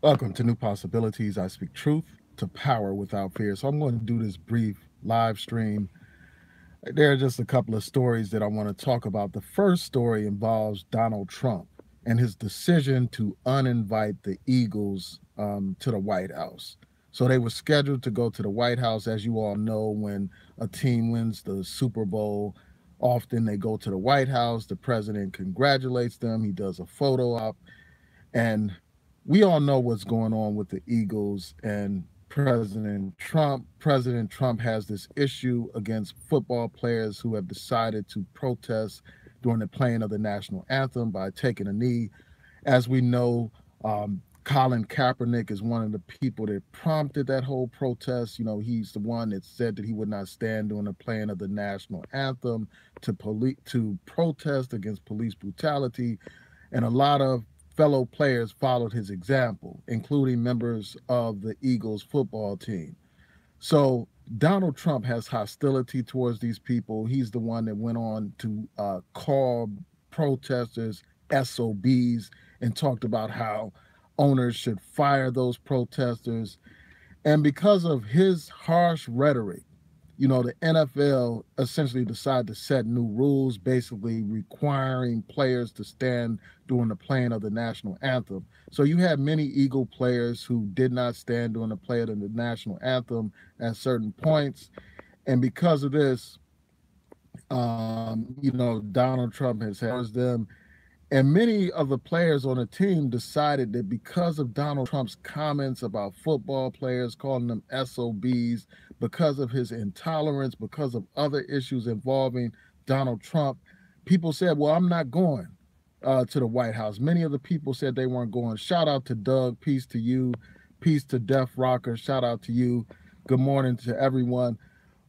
Welcome to New Possibilities. I speak truth to power without fear. So I'm going to do this brief live stream. There are just a couple of stories that I want to talk about. The first story involves Donald Trump and his decision to uninvite the Eagles to the White House. So they were scheduled to go to the White House. As you all know, when a team wins the Super Bowl, often they go to the White House. The president congratulates them. He does a photo op. And we all know what's going on with the Eagles and President Trump. President Trump has this issue against football players who have decided to protest during the playing of the national anthem by taking a knee. As we know, Colin Kaepernick is one of the people that prompted that whole protest. You know, he's the one that said that he would not stand during the playing of the national anthem to protest against police brutality, and a lot of fellow players followed his example, including members of the Eagles football team. So Donald Trump has hostility towards these people. He's the one that went on to call protesters SOBs and talked about how owners should fire those protesters. And because of his harsh rhetoric, the NFL essentially decided to set new rules, basically requiring players to stand during the playing of the national anthem. So you had many Eagle players who did not stand during the play of the national anthem at certain points. And because of this, Donald Trump has them. And many of the players on the team decided that because of Donald Trump's comments about football players, calling them SOBs, because of his intolerance, because of other issues involving Donald Trump, people said, well, I'm not going to the White House. Many of the people said they weren't going. Shout out to Doug. Peace to you. Peace to Def Rocker. Shout out to you. Good morning to everyone.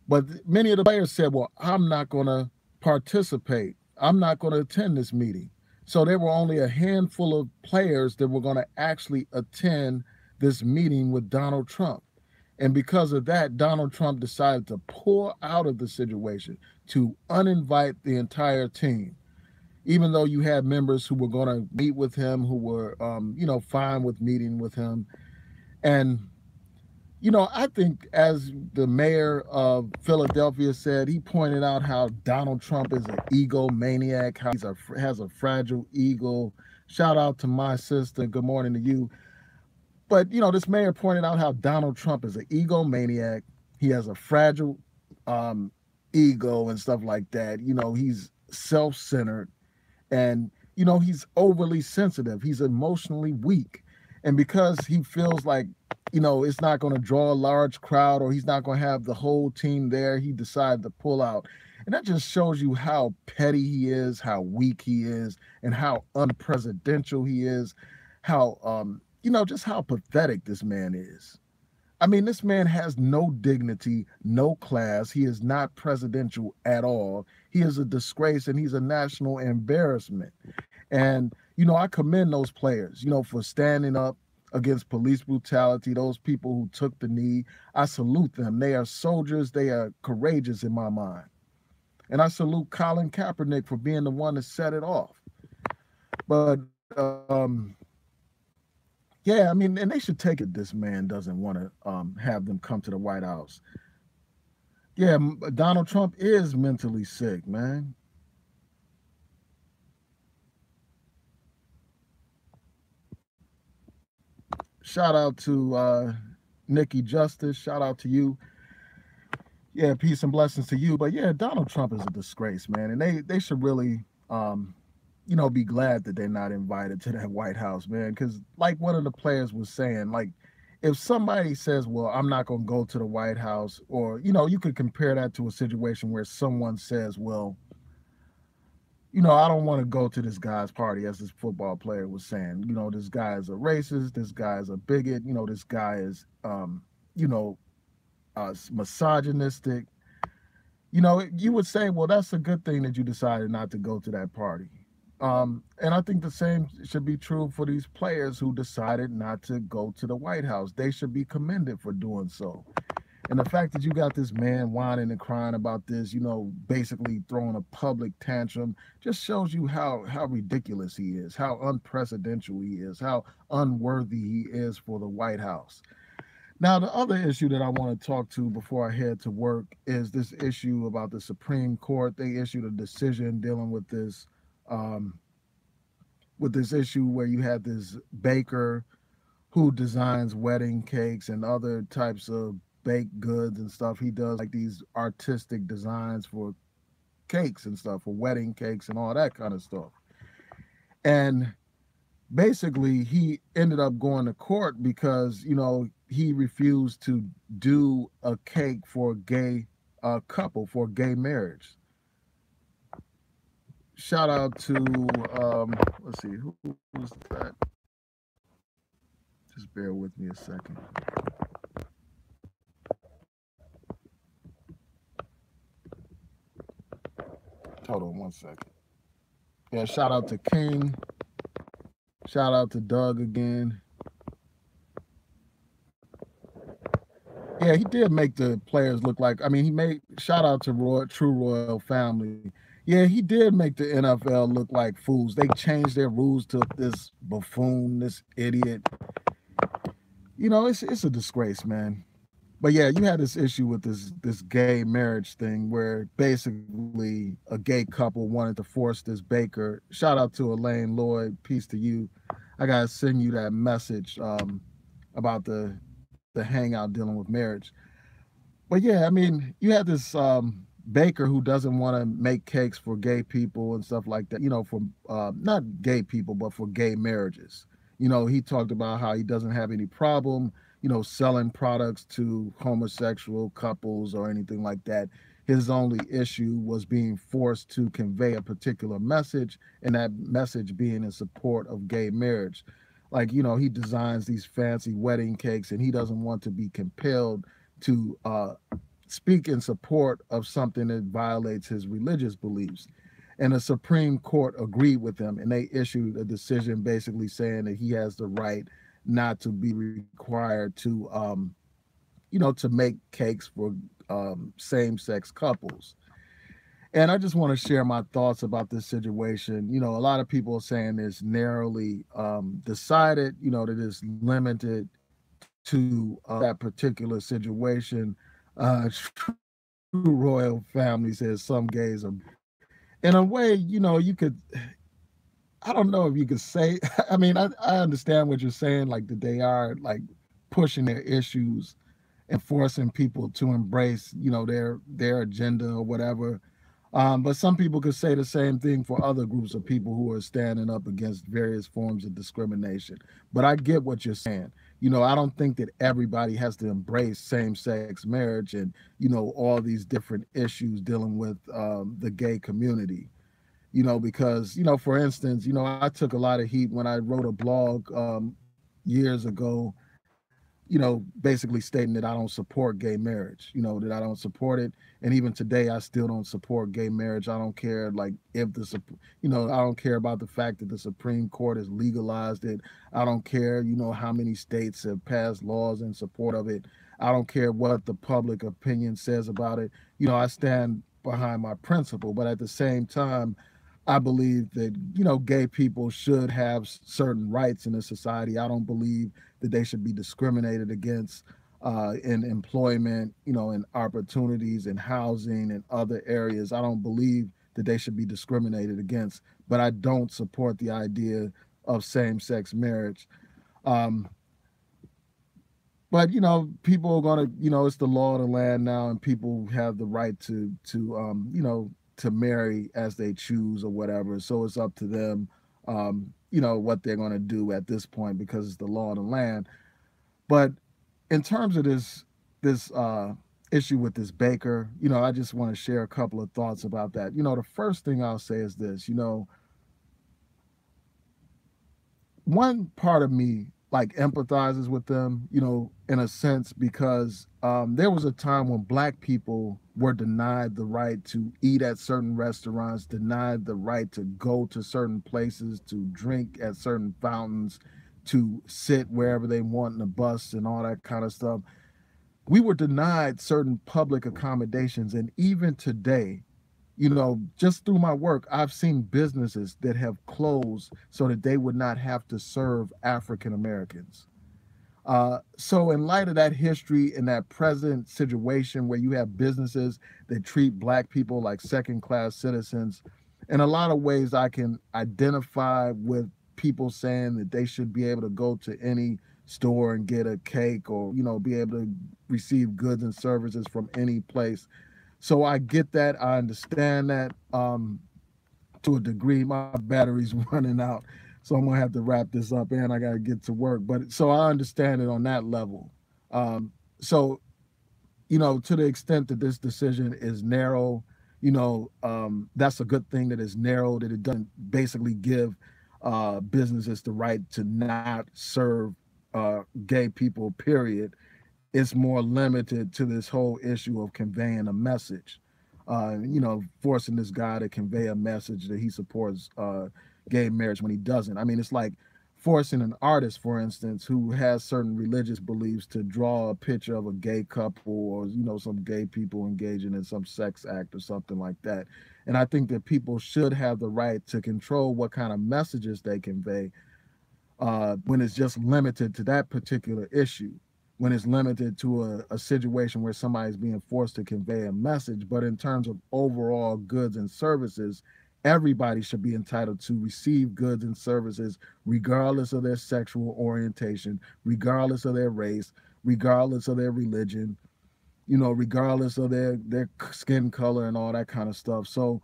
But many of the players said, well, I'm not going to participate. I'm not going to attend this meeting. So there were only a handful of players that were going to actually attend this meeting with Donald Trump. And because of that, Donald Trump decided to pull out of the situation, to uninvite the entire team, even though you had members who were going to meet with him, who were, fine with meeting with him. And I think as the mayor of Philadelphia said, he pointed out how Donald Trump is an egomaniac, how has a fragile ego. Shout out to my sister. Good morning to you. But, this mayor pointed out how Donald Trump is an egomaniac. He has a fragile ego and stuff like that. He's self-centered and, he's overly sensitive. He's emotionally weak. And because he feels like, it's not going to draw a large crowd or he's not going to have the whole team there, he decided to pull out. And that just shows you how petty he is, how weak he is, and how unpresidential he is, how, just how pathetic this man is. I mean, this man has no dignity, no class. He is not presidential at all. He is a disgrace and he's a national embarrassment. And, I commend those players, for standing up against police brutality, those people who took the knee. I salute them. They are soldiers. They are courageous in my mind. And I salute Colin Kaepernick for being the one to set it off. But, yeah, I mean, and they should take it. This man doesn't want to have them come to the White House. Yeah, Donald Trump is mentally sick, man. Shout out to Nikki Justice. Shout out to you. Yeah, peace and blessings to you. But yeah, Donald Trump is a disgrace, man. And they should really be glad that they're not invited to that White House, man. Because like one of the players was saying, like if somebody says, well, I'm not going to go to the White House, or, you could compare that to a situation where someone says, well, I don't want to go to this guy's party, as this football player was saying. This guy is a racist, this guy is a bigot, this guy is, misogynistic. You would say, well, that's a good thing that you decided not to go to that party. And I think the same should be true for these players who decided not to go to the White House. They should be commended for doing so. And the fact that you got this man whining and crying about this, basically throwing a public tantrum, just shows you how ridiculous he is, how unprecedented he is, how unworthy he is for the White House. Now, the other issue that I want to talk to before I head to work is this issue about the Supreme Court. They issued a decision dealing um, with this issue where you had this baker who designs wedding cakes and other types of baked goods and stuff. He does like these artistic designs for cakes and stuff, for wedding cakes and all that kind of stuff. And basically, he ended up going to court because, he refused to do a cake for a gay couple, for gay marriage. Shout out to, let's see, who's that? Just bear with me a second. Hold on one second. Yeah, shout out to King. Shout out to Doug again. Yeah, he did make the players look like. I mean, he made shout out to True Royal Family. Yeah, he did make the NFL look like fools. They changed their rules to this buffoon, this idiot. It's a disgrace, man. But yeah, you had this issue with this gay marriage thing where basically a gay couple wanted to force this baker. Shout out to Elaine Lloyd, peace to you. I gotta send you that message about the hangout dealing with marriage. But yeah, I mean, you had this baker who doesn't want to make cakes for gay people and stuff like that. For not gay people, but for gay marriages. He talked about how he doesn't have any problem selling products to homosexual couples or anything like that. His only issue was being forced to convey a particular message, and that message being in support of gay marriage. Like, he designs these fancy wedding cakes, and he doesn't want to be compelled to speak in support of something that violates his religious beliefs. And the Supreme Court agreed with him, and they issued a decision basically saying that he has the right not to be required to make cakes for same-sex couples. And I just want to share my thoughts about this situation. A lot of people are saying it's narrowly decided, that it's limited to that particular situation. True Royal Family says some gays are, in a way, you could, I don't know if you could say, I mean, I understand what you're saying, like that they are like pushing their issues and forcing people to embrace, their agenda or whatever. But some people could say the same thing for other groups of people who are standing up against various forms of discrimination. But I get what you're saying. I don't think that everybody has to embrace same-sex marriage and, all these different issues dealing with the gay community. Because, for instance, I took a lot of heat when I wrote a blog years ago, basically stating that I don't support gay marriage, that I don't support it. And even today, I still don't support gay marriage. I don't care, like, if I don't care about the fact that the Supreme Court has legalized it. I don't care, how many states have passed laws in support of it. I don't care what the public opinion says about it. I stand behind my principle, but at the same time, I believe that, gay people should have certain rights in a society. I don't believe that they should be discriminated against in employment, in opportunities, in housing, and other areas. I don't believe that they should be discriminated against, but I don't support the idea of same-sex marriage. But people are gonna, it's the law of the land now, and people have the right to marry as they choose or whatever. So it's up to them, what they're going to do at this point because it's the law of the land. But in terms of this issue with this baker, I just want to share a couple of thoughts about that. The first thing I'll say is this, one part of me like empathizes with them, in a sense, because there was a time when Black people were denied the right to eat at certain restaurants, denied the right to go to certain places, to drink at certain fountains, to sit wherever they want in the bus and all that kind of stuff. we were denied certain public accommodations. And even today, just through my work, I've seen businesses that have closed so that they would not have to serve African Americans. So, in light of that history and that present situation where you have businesses that treat Black people like second class citizens, in a lot of ways, I can identify with people saying that they should be able to go to any store and get a cake, or, be able to receive goods and services from any place. So I get that. I understand that to a degree. My battery's running out. So I'm gonna have to wrap this up, and I gotta get to work. But so I understand it on that level. So to the extent that this decision is narrow, that's a good thing that it's narrow, that it doesn't basically give businesses the right to not serve gay people, period. It's more limited to this whole issue of conveying a message. Forcing this guy to convey a message that he supports gay marriage when he doesn't. I mean, it's like forcing an artist, for instance, who has certain religious beliefs to draw a picture of a gay couple, or, some gay people engaging in some sex act or something like that. And I think that people should have the right to control what kind of messages they convey when it's just limited to that particular issue, when it's limited to a situation where somebody's being forced to convey a message. But in terms of overall goods and services, everybody should be entitled to receive goods and services regardless of their sexual orientation, regardless of their race, regardless of their religion, regardless of their skin color and all that kind of stuff. So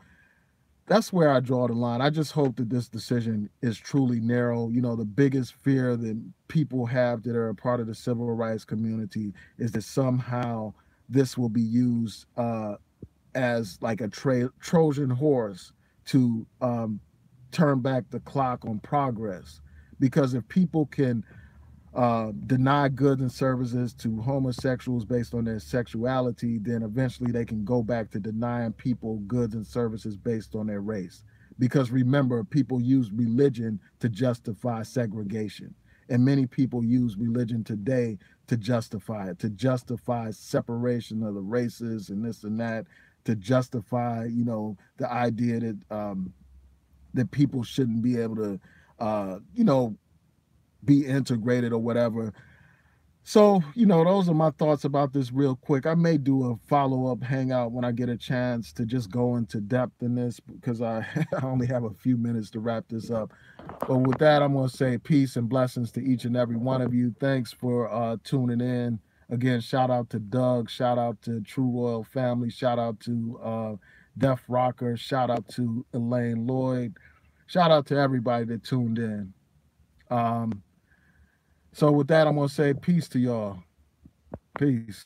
that's where I draw the line. I just hope that this decision is truly narrow. The biggest fear that people have that are a part of the civil rights community is that somehow this will be used as like a Trojan horse to turn back the clock on progress. Because if people can deny goods and services to homosexuals based on their sexuality, then eventually they can go back to denying people goods and services based on their race. Because remember, people use religion to justify segregation. And many people use religion today to justify it, to justify separation of the races and this and that, to justify, the idea that that people shouldn't be able to, be integrated or whatever. So, those are my thoughts about this real quick. I may do a follow-up hangout when I get a chance to just go into depth in this, because I only have a few minutes to wrap this up. But with that, I'm going to say peace and blessings to each and every one of you. Thanks for tuning in. Again, shout out to Doug, shout out to True Royal Family, shout out to Def Rocker, shout out to Elaine Lloyd, shout out to everybody that tuned in. So with that, I'm going to say peace to y'all. Peace.